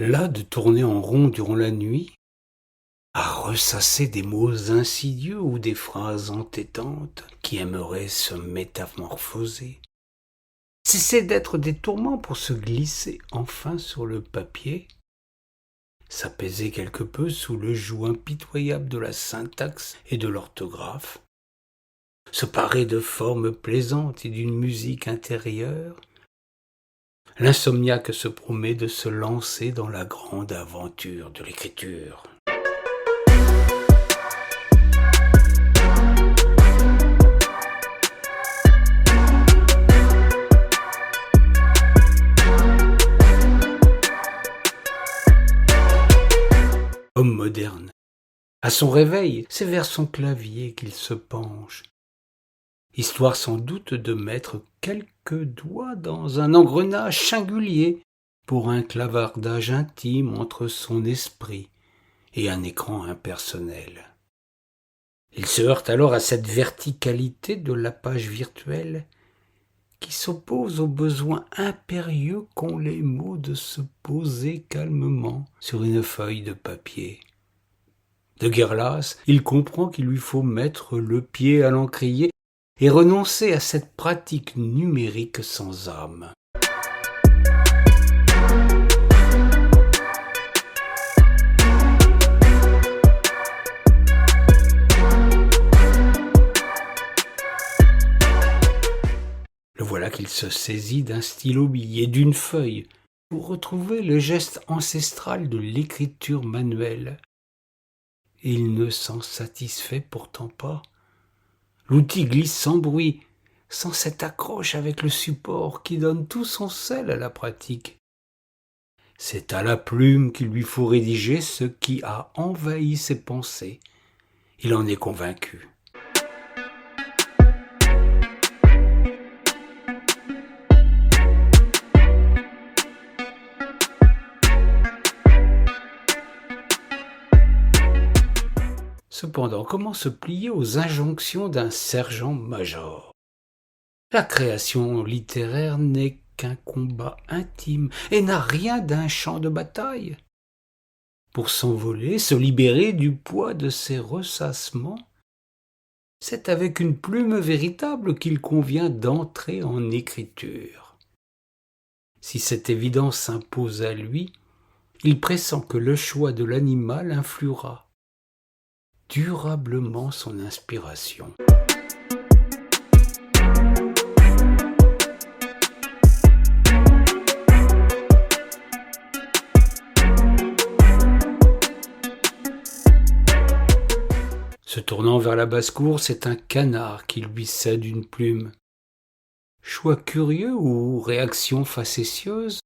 Las de tourner en rond durant la nuit, à ressasser des mots insidieux ou des phrases entêtantes qui aimeraient se métamorphoser. Cesser d'être des tourments pour se glisser enfin sur le papier, s'apaiser quelque peu sous le joug impitoyable de la syntaxe et de l'orthographe, se parer de formes plaisantes et d'une musique intérieure. L'insomniaque se promet de se lancer dans la grande aventure de l'écriture. Homme moderne, à son réveil, c'est vers son clavier qu'il se penche, histoire sans doute de mettre quelques doigts dans un engrenage singulier pour un clavardage intime entre son esprit et un écran impersonnel. Il se heurte alors à cette verticalité de la page virtuelle qui s'oppose au besoin impérieux qu'ont les mots de se poser calmement sur une feuille de papier. De guerre lasse, il comprend qu'il lui faut mettre le pied à l'encrier et renoncer à cette pratique numérique sans âme. Le voilà qu'il se saisit d'un stylo-bille et d'une feuille pour retrouver le geste ancestral de l'écriture manuelle. Et il ne s'en satisfait pourtant pas. L'outil glisse sans bruit, sans cette accroche avec le support qui donne tout son sel à la pratique. C'est à la plume qu'il lui faut rédiger ce qui a envahi ses pensées. Il en est convaincu. Cependant, comment se plier aux injonctions d'un sergent-major? La création littéraire n'est qu'un combat intime et n'a rien d'un champ de bataille. Pour s'envoler, se libérer du poids de ses ressassements, c'est avec une plume véritable qu'il convient d'entrer en écriture. Si cette évidence s'impose à lui, il pressent que le choix de l'animal influera durablement son inspiration. Se tournant vers la basse-cour, c'est un canard qui lui cède une plume. Choix curieux ou réaction facétieuse,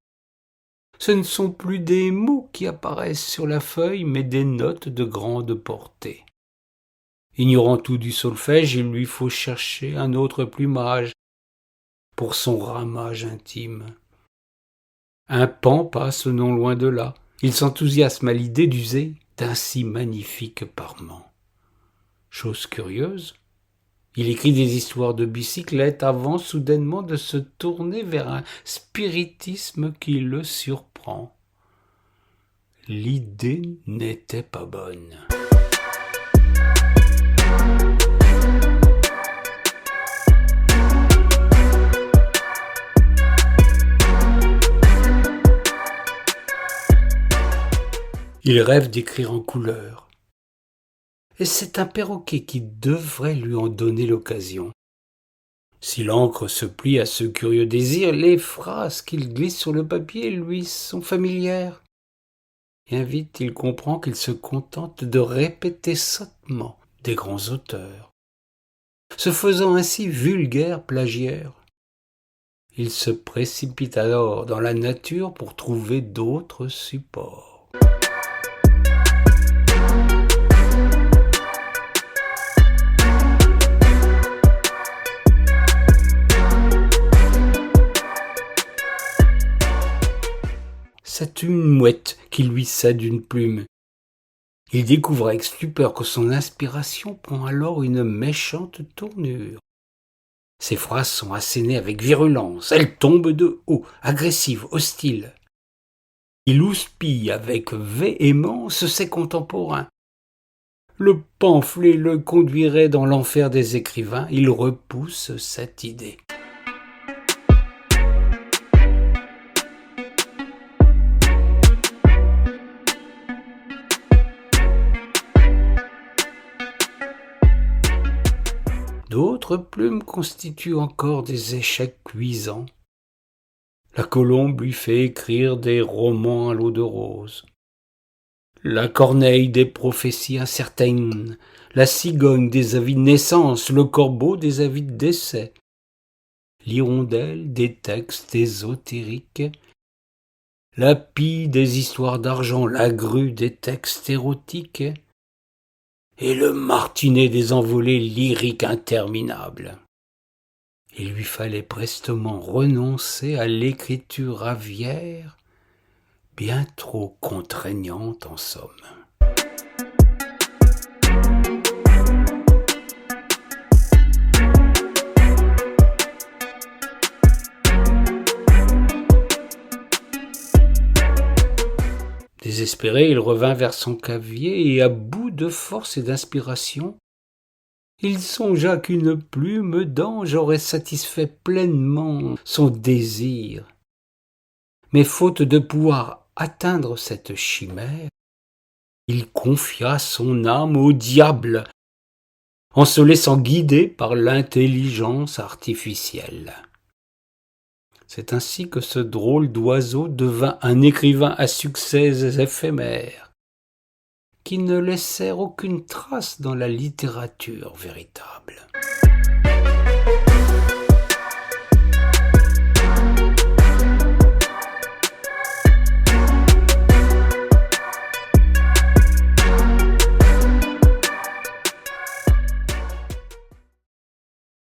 ce ne sont plus des mots qui apparaissent sur la feuille, mais des notes de grande portée. Ignorant tout du solfège, il lui faut chercher un autre plumage pour son ramage intime. Un paon passe non loin de là. Il s'enthousiasme à l'idée d'user d'un si magnifique parement. Chose curieuse, il écrit des histoires de bicyclette avant soudainement de se tourner vers un spiritisme qui le surprend. L'idée n'était pas bonne. Il rêve d'écrire en couleur. Et c'est un perroquet qui devrait lui en donner l'occasion. Si l'encre se plie à ce curieux désir, les phrases qu'il glisse sur le papier lui sont familières. Bien vite, il comprend qu'il se contente de répéter sottement des grands auteurs, se faisant ainsi vulgaire plagiaire. Il se précipite alors dans la nature pour trouver d'autres supports. C'est une mouette qui lui cède une plume. Il découvre avec stupeur que son inspiration prend alors une méchante tournure. Ses phrases sont assénées avec virulence, elles tombent de haut, agressives, hostiles. Il houspille avec véhémence ses contemporains. Le pamphlet le conduirait dans l'enfer des écrivains. Il repousse cette idée. D'autres plumes constituent encore des échecs cuisants. La colombe lui fait écrire des romans à l'eau de rose. La corneille des prophéties incertaines, la cigogne des avis de naissance, le corbeau des avis de décès, l'hirondelle des textes ésotériques, la pie des histoires d'argent, la grue des textes érotiques, et le martinet des envolées lyriques interminables. Il lui fallait prestement renoncer à l'écriture aviaire, bien trop contraignante en somme. Désespéré, il revint vers son cavier et, à bout de force et d'inspiration, il songea qu'une plume d'ange aurait satisfait pleinement son désir. Mais faute de pouvoir atteindre cette chimère, il confia son âme au diable, en se laissant guider par l'intelligence artificielle. C'est ainsi que ce drôle d'oiseau devint un écrivain à succès éphémères, qui ne laissèrent aucune trace dans la littérature véritable.